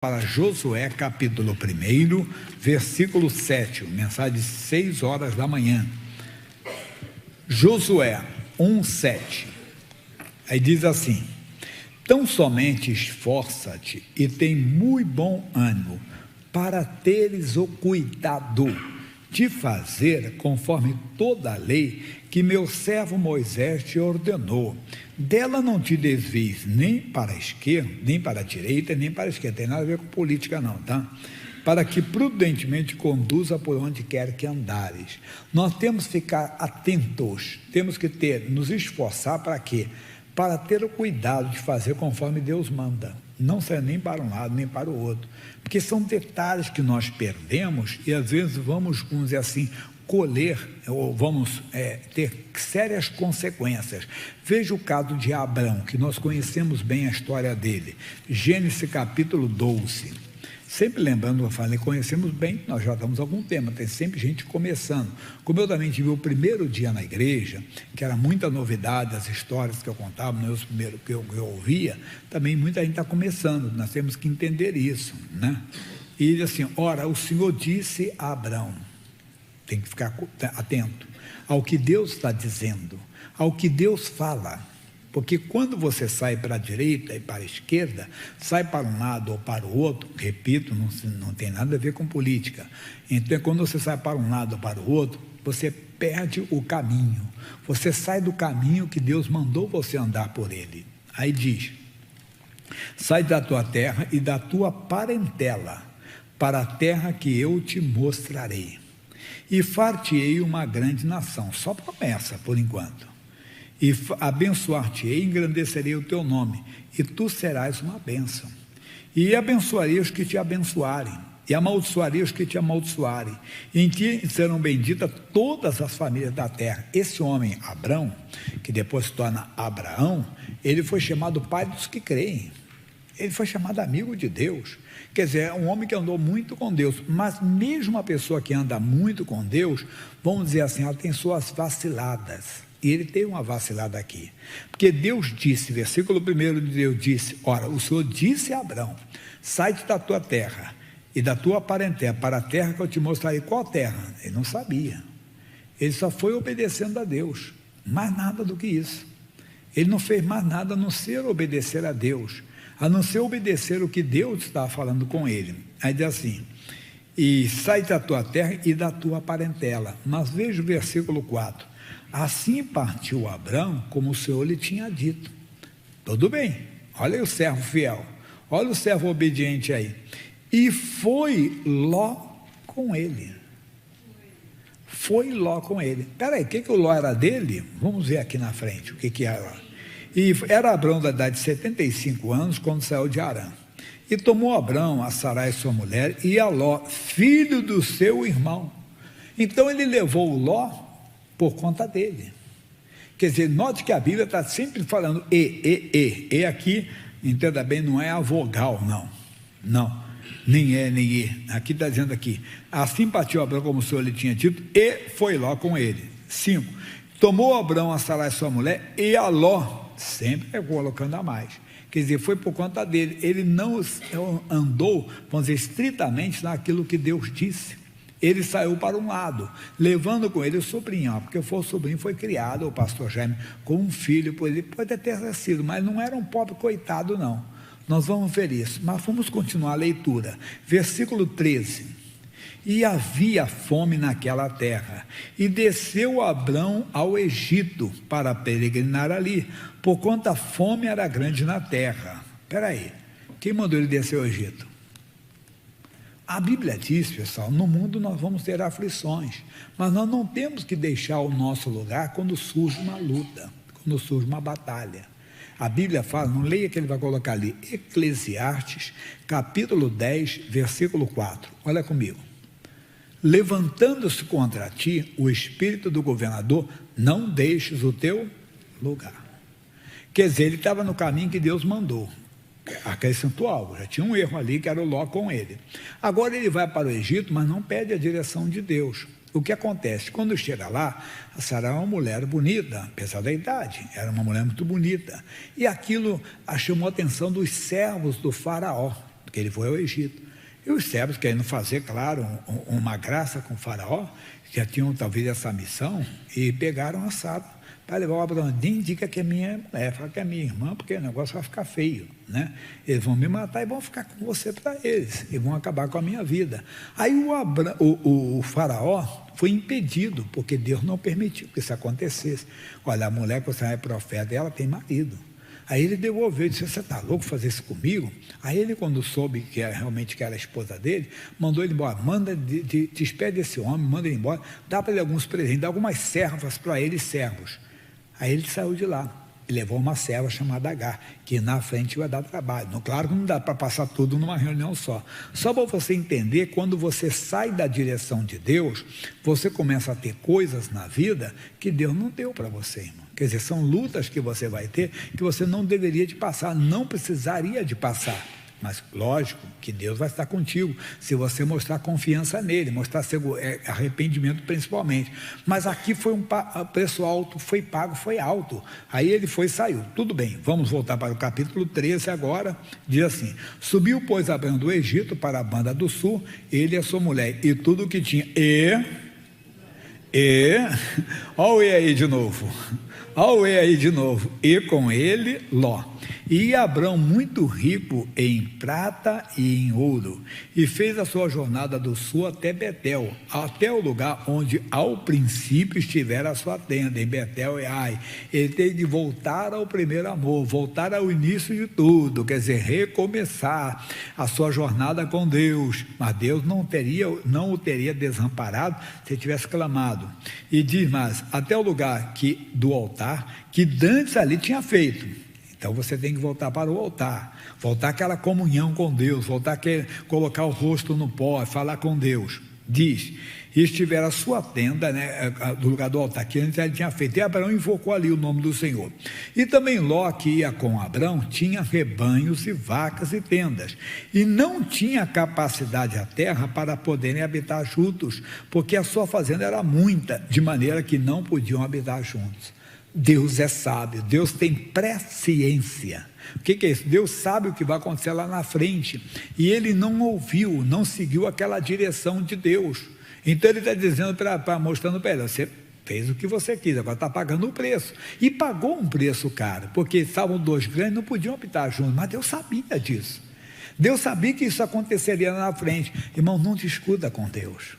Para Josué, capítulo 1, versículo 7, mensagem de 6 horas da manhã. Josué 1:7. Aí diz assim: tão somente esforça-te e tem muito bom ânimo, para teres o cuidado de fazer conforme toda a lei que meu servo Moisés te ordenou. Dela não te desvies nem para a esquerda, nem para a direita, nem para a esquerda. Tem nada a ver com política não, tá? Para que prudentemente conduza por onde quer que andares. Nós temos que ficar atentos, temos que nos esforçar para quê? Para ter o cuidado de fazer conforme Deus manda. Não sair nem para um lado, nem para o outro. Porque são detalhes que nós perdemos e às vezes vamos dizer assim, colher, ou vamos ter sérias consequências. Veja o caso de Abrão, que nós conhecemos bem a história dele. Gênesis capítulo 12. Sempre lembrando, eu falei, conhecemos bem, nós já estamos há algum tempo, tem sempre gente começando. Como eu também tive o primeiro dia na igreja, que era muita novidade, as histórias que eu contava, meus primeiros que eu ouvia, também muita gente está começando, nós temos que entender isso, né? E ele assim, ora, o Senhor disse a Abrão, tem que ficar atento ao que Deus está dizendo, ao que Deus fala, porque quando você sai para a direita e para a esquerda, sai para um lado ou para o outro, repito, não tem nada a ver com política, então quando você sai para um lado ou para o outro, você perde o caminho, você sai do caminho que Deus mandou você andar por ele. Aí diz, sai da tua terra e da tua parentela, para a terra que eu te mostrarei. E far-te-ei uma grande nação, só promessa por enquanto, e abençoar-te-ei e engrandecerei o teu nome, e tu serás uma bênção, e abençoarei os que te abençoarem, e amaldiçoarei os que te amaldiçoarem, e em ti serão benditas todas as famílias da terra. Esse homem, Abrão, que depois se torna Abraão, ele foi chamado pai dos que creem, ele foi chamado amigo de Deus. Quer dizer, é um homem que andou muito com Deus, mas mesmo uma pessoa que anda muito com Deus, vamos dizer assim, ela tem suas vaciladas, e ele tem uma vacilada aqui, porque Deus disse, versículo 1 de Deus disse, ora, o Senhor disse a Abrão, sai-te da tua terra, e da tua parentela, para a terra que eu te mostrarei. Qual terra? Ele não sabia, ele só foi obedecendo a Deus, mais nada do que isso, ele não fez mais nada a não ser obedecer a Deus, a não ser obedecer o que Deus estava falando com ele. Aí diz assim, e sai da tua terra e da tua parentela. Mas veja o versículo 4, assim partiu Abrão, como o Senhor lhe tinha dito. Tudo bem, olha aí o servo fiel, olha o servo obediente aí, e foi Ló com ele. Foi Ló com ele. Espera aí, o que o Ló era dele? Vamos ver aqui na frente, o que era. E era Abrão da idade de 75 anos, quando saiu de Harã. E tomou Abrão a Sarai sua mulher, e a Ló, filho do seu irmão. Então ele levou o Ló por conta dele. Quer dizer, note que a Bíblia está sempre falando e aqui, entenda bem, não é a vogal, não, nem é, nem e, aqui está dizendo aqui, assim partiu Abrão como o Senhor lhe tinha dito, e foi Ló com ele. 5, tomou Abrão a Sarai sua mulher, e a Ló, sempre colocando a mais, quer dizer, foi por conta dele, ele não andou, vamos dizer, estritamente naquilo que Deus disse, ele saiu para um lado, levando com ele o sobrinho, porque o sobrinho foi criado, o pastor Jaime, com um filho, ele pode ter sido, mas não era um pobre coitado não, nós vamos ver isso, mas vamos continuar a leitura, versículo 13, e havia fome naquela terra, e desceu Abrão ao Egito, para peregrinar ali, porquanto a fome era grande na terra. Espera aí, quem mandou ele descer ao Egito? A Bíblia diz, pessoal, no mundo nós vamos ter aflições, mas nós não temos que deixar o nosso lugar quando surge uma luta, quando surge uma batalha. A Bíblia fala, não leia que ele vai colocar ali, Eclesiastes, capítulo 10, versículo 4, olha comigo. Levantando-se contra ti o espírito do governador, não deixes o teu lugar. Quer dizer, ele estava no caminho que Deus mandou, acrescentou algo, já tinha um erro ali que era o Ló com ele. Agora ele vai para o Egito, mas não pede a direção de Deus. O que acontece? Quando chega lá, a Sarai é uma mulher bonita, apesar da idade, era uma mulher muito bonita, e aquilo chamou a atenção dos servos do faraó. porque ele foi ao Egito. E os servos, querendo fazer, claro, uma graça com o faraó, já tinham talvez essa missão, e pegaram a Sara para levar o Abraão. Nem diga que é minha mulher, fala que é minha irmã, porque o negócio vai ficar feio, né? Eles vão me matar e vão ficar com você para eles, e vão acabar com a minha vida. Aí o faraó foi impedido, porque Deus não permitiu que isso acontecesse. Olha, a mulher que você é profeta, ela tem marido. Aí ele devolveu e disse: você está louco fazer isso comigo? Aí ele, quando soube que realmente que era a esposa dele, mandou ele embora. Despede esse homem, manda ele embora, dá para ele alguns presentes, dá algumas servas para ele, servos. Aí ele saiu de lá e levou uma serva chamada Agar, que na frente vai dar trabalho. Claro que não dá para passar tudo numa reunião só. Só para você entender, quando você sai da direção de Deus, você começa a ter coisas na vida que Deus não deu para você, irmão. Quer dizer, são lutas que você vai ter que você não deveria de passar, não precisaria de passar. Mas, lógico, que Deus vai estar contigo, se você mostrar confiança nele, mostrar arrependimento principalmente. Mas aqui foi um preço alto, foi pago, foi alto. Aí ele foi e saiu. Tudo bem, vamos voltar para o capítulo 13 agora. Diz assim: subiu, pois, Abraão do Egito para a banda do sul, ele e a sua mulher, e tudo o que tinha. Olha o aí de novo. Olha o aí de novo. E com ele, Ló. E Abrão muito rico em prata e em ouro, e fez a sua jornada do sul até Betel, até o lugar onde ao princípio estivera a sua tenda, em Betel e Ai. Ele teve de voltar ao primeiro amor, voltar ao início de tudo, quer dizer, recomeçar a sua jornada com Deus. Mas Deus não o teria desamparado se ele tivesse clamado. E diz mais: até o lugar do altar que dantes ali tinha feito. Então você tem que voltar para o altar, voltar àquela comunhão com Deus, colocar o rosto no pó, falar com Deus. Diz: e estiver a sua tenda, né, do lugar do altar, que antes ele tinha feito. E Abraão invocou ali o nome do Senhor. E também Ló, que ia com Abraão, tinha rebanhos e vacas e tendas, e não tinha capacidade a terra para poderem habitar juntos, porque a sua fazenda era muita, de maneira que não podiam habitar juntos. Deus é sábio, Deus tem presciência. O que é isso? Deus sabe o que vai acontecer lá na frente, e ele não ouviu, não seguiu aquela direção de Deus. Então ele está dizendo, mostrando para ele: você fez o que você quis, agora está pagando o preço. E pagou um preço caro, porque estavam dois grandes, não podiam habitar juntos, mas Deus sabia disso. Deus sabia que isso aconteceria lá na frente. Irmão, não discuta com Deus.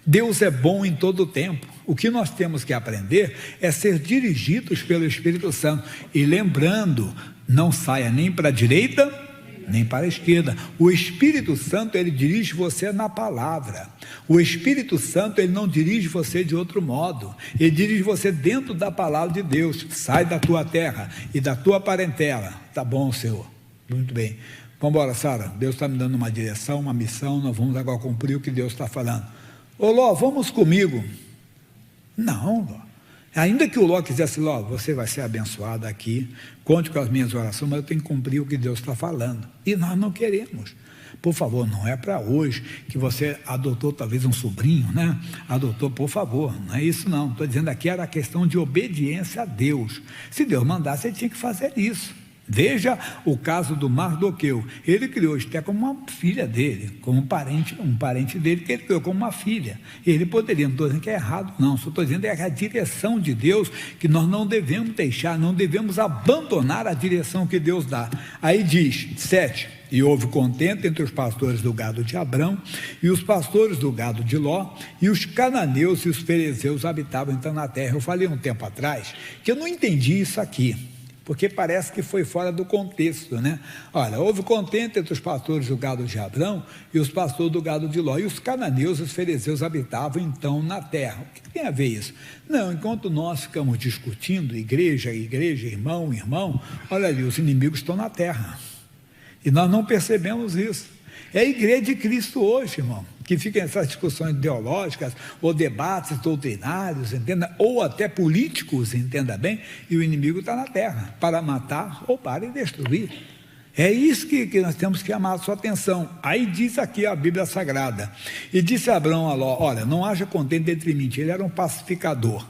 Deus é bom em todo o tempo. O que nós temos que aprender é ser dirigidos pelo Espírito Santo. E lembrando, não saia nem para a direita, nem para a esquerda. O Espírito Santo, ele dirige você na palavra. O Espírito Santo, ele não dirige você de outro modo. Ele dirige você dentro da palavra de Deus. Sai da tua terra e da tua parentela. Tá bom, Senhor? Muito bem. Vamos embora, Sara. Deus está me dando uma direção, uma missão. Nós vamos agora cumprir o que Deus está falando. Ô Ló, vamos comigo. Não, Ló. Ainda que o Ló quisesse: Ló, você vai ser abençoado aqui, conte com as minhas orações, mas eu tenho que cumprir o que Deus está falando. E nós não queremos. Por favor, não é para hoje que você adotou talvez um sobrinho, né? Adotou, por favor, não é isso não. Estou dizendo aqui, era a questão de obediência a Deus. Se Deus mandasse, ele tinha que fazer isso. Veja o caso do Mardoqueu. Ele criou Esté como uma filha dele, como um parente dele que ele criou como uma filha. Ele poderia, não estou dizendo que é errado, não, só estou dizendo que é a direção de Deus que nós não devemos deixar, não devemos abandonar a direção que Deus dá. Aí diz, 7, e houve contento entre os pastores do gado de Abrão e os pastores do gado de Ló, e os cananeus e os ferezeus habitavam então na terra. Eu falei um tempo atrás que eu não entendi isso aqui, porque parece que foi fora do contexto, né? Olha, houve contento entre os pastores do gado de Abrão e os pastores do gado de Ló, e os cananeus e os ferezeus habitavam então na terra. O que tem a ver isso? Não, enquanto nós ficamos discutindo, igreja, irmão, olha ali, os inimigos estão na terra, e nós não percebemos isso. É a igreja de Cristo hoje, irmão, que fica nessas discussões ideológicas, ou debates doutrinários, entenda, ou até políticos, entenda bem, e o inimigo está na terra, para matar, roubar e destruir. É isso que nós temos que chamar a sua atenção. Aí diz aqui a Bíblia Sagrada: e disse Abrão a Ló: olha, não haja contenda entre mim. Ele era um pacificador.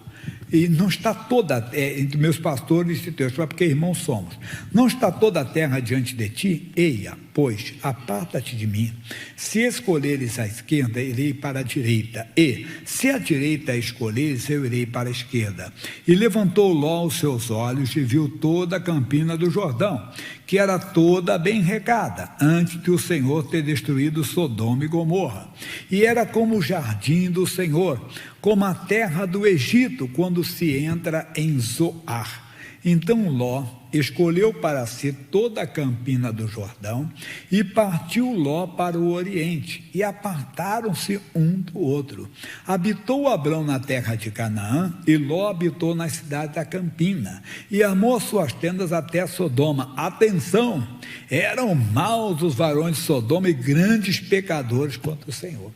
E não está toda entre meus pastores e teus, porque irmãos somos. Não está toda a terra diante de ti? Eia, pois, aparta-te de mim. Se escolheres a esquerda, irei para a direita, e, se a direita escolheres, eu irei para a esquerda. E levantou Ló os seus olhos e viu toda a campina do Jordão, que era toda bem regada, antes de o Senhor ter destruído Sodoma e Gomorra. E era como o jardim do Senhor, como a terra do Egito, quando se entra em Zoar. Então Ló escolheu para si toda a campina do Jordão e partiu Ló para o oriente, e apartaram-se um do outro. Habitou Abrão na terra de Canaã, e Ló habitou na cidade da campina, e armou suas tendas até Sodoma. Atenção! Eram maus os varões de Sodoma e grandes pecadores contra o Senhor.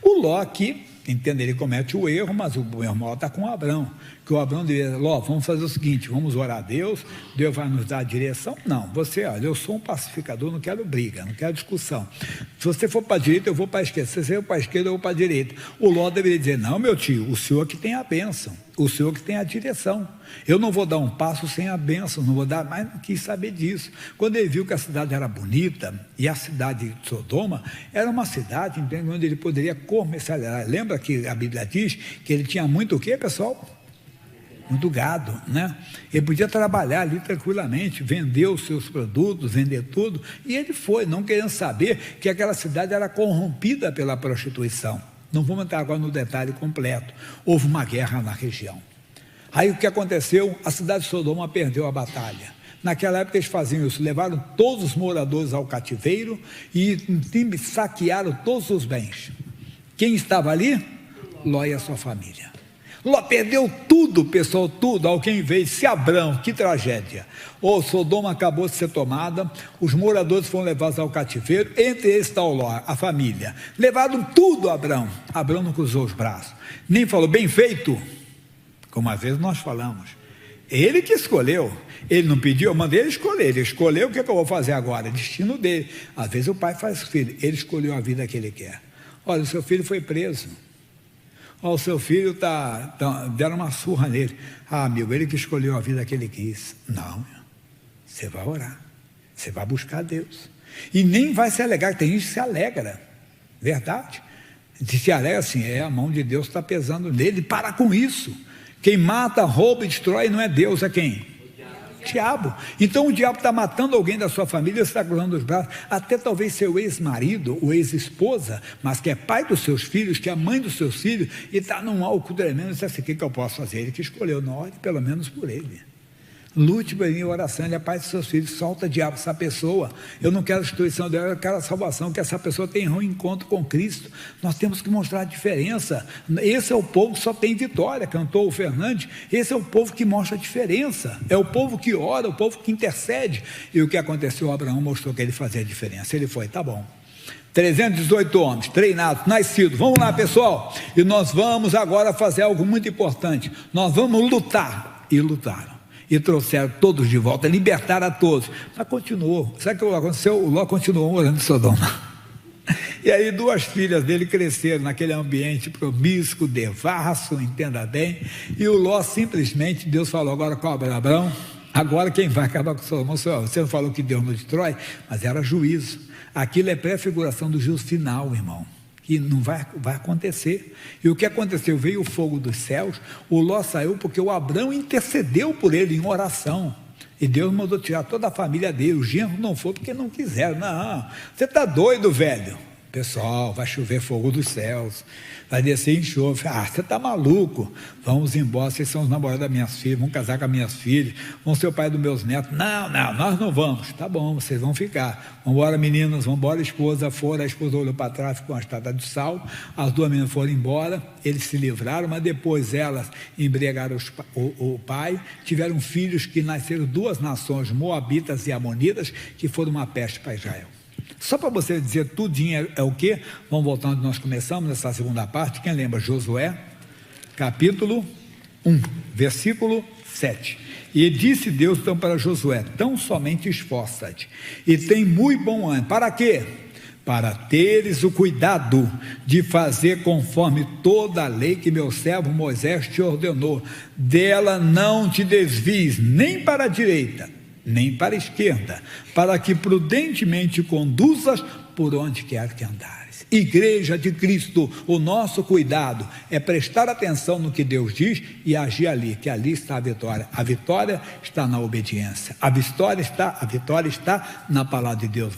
O Ló aqui, entende, ele comete o erro, mas o erro maior está com o Abrão, que o Abrão diria: Ló, vamos fazer o seguinte, vamos orar a Deus, Deus vai nos dar a direção. Não, você, olha, eu sou um pacificador, não quero briga, não quero discussão. Se você for para a direita, eu vou para a esquerda. Se você for para a esquerda, eu vou para a direita. O Ló deveria dizer: não, meu tio, o senhor que tem a bênção, o senhor que tem a direção. Eu não vou dar um passo sem a bênção, não vou dar, mas não quis saber disso. Quando ele viu que a cidade era bonita, e a cidade de Sodoma era uma cidade, entende, onde ele poderia comercializar. Lembra que a Bíblia diz que ele tinha muito o quê, pessoal? Muito gado, né? Ele podia trabalhar ali tranquilamente, vender os seus produtos, vender tudo, e ele foi, não querendo saber que aquela cidade era corrompida pela prostituição. Não vamos entrar agora no detalhe completo. Houve uma guerra na região. Aí o que aconteceu? A cidade de Sodoma perdeu a batalha. Naquela época eles faziam isso, levaram todos os moradores ao cativeiro e saquearam todos os bens. Quem estava ali? Ló e a sua família. Ló perdeu tudo, pessoal, tudo. Alguém veio, se Abrão, que tragédia. Sodoma acabou de ser tomada, os moradores foram levados ao cativeiro, entre eles está o Ló, a família. Levaram tudo a Abrão. Abrão não cruzou os braços, nem falou: bem feito, como às vezes nós falamos. Ele que escolheu, ele não pediu, eu mandei ele escolher. Ele escolheu, o que eu vou fazer agora? É destino dele. Às vezes o pai faz filho, ele escolheu a vida que ele quer. Olha, o seu filho foi preso. O seu filho deram uma surra nele. Amigo, ele que escolheu a vida que ele quis. Não, você vai orar, você vai buscar Deus, e nem vai se alegar. Tem gente que se alegra, verdade, se alegra assim: a mão de Deus está pesando nele. Para com isso. Quem mata, rouba e destrói não é Deus, é quem? Diabo. Então o diabo está matando alguém da sua família, você está cruzando os braços, até talvez seu ex-marido ou ex-esposa, mas que é pai dos seus filhos, que é mãe dos seus filhos, e está num álcool tremendo. Você assim: o que eu posso fazer? Ele que escolheu, não ore pelo menos por ele. Lute por mim, oração, ele é pai dos seus filhos. Solta diabo essa pessoa. Eu não quero a destruição dela, eu quero a salvação, que essa pessoa tenha um encontro com Cristo. Nós temos que mostrar a diferença. Esse é o povo que só tem vitória, cantou o Fernandes. Esse é o povo que mostra a diferença, é o povo que ora, o povo que intercede. E o que aconteceu? Abraão mostrou que ele fazia a diferença. Ele foi: tá bom, 318 homens, treinados, nascidos, vamos lá, pessoal, e nós vamos agora fazer algo muito importante. Nós vamos lutar. E lutaram, e trouxeram todos de volta, libertaram a todos. Mas continuou. Sabe o que aconteceu? O Ló continuou morando em Sodoma. E aí 2 filhas dele cresceram naquele ambiente promíscuo, devasso, entenda bem. E o Ló simplesmente, Deus falou: agora cobra Abrão, agora quem vai acabar com Sodoma? Você não falou que Deus não destrói? Mas era juízo. Aquilo é pré-figuração do juízo final, irmão, que não vai acontecer. E o que aconteceu? Veio o fogo dos céus, o Ló saiu porque o Abrão intercedeu por ele em oração, e Deus mandou tirar toda a família dele. Os genros não foram porque não quiseram. Não, você está doido, velho? Pessoal, vai chover fogo dos céus, vai descer enxofre. Você está maluco? Vamos embora, vocês são os namorados das minhas filhas, vão casar com as minhas filhas, vão ser o pai dos meus netos. Não, nós não vamos. Tá bom, vocês vão ficar. Vamos embora, meninas, vamos embora. A esposa olhou para trás, ficou uma estátua de sal. As 2 meninas foram embora, eles se livraram, mas depois elas embriagaram o pai, tiveram filhos que nasceram 2 nações, moabitas e amonitas, que foram uma peste para Israel. Só para você dizer tudinho é o quê? Vamos voltar onde nós começamos, nessa segunda parte. Quem lembra? Josué, capítulo 1, versículo 7. E disse Deus então para Josué: tão somente esforça-te, e tem muito bom ânimo. Para quê? Para teres o cuidado de fazer conforme toda a lei que meu servo Moisés te ordenou. Dela não te desvies nem para a direita, nem para a esquerda, para que prudentemente conduzas por onde quer que andares. Igreja de Cristo, o nosso cuidado é prestar atenção no que Deus diz e agir ali, que ali está a vitória. A vitória está na obediência. A vitória está na palavra de Deus.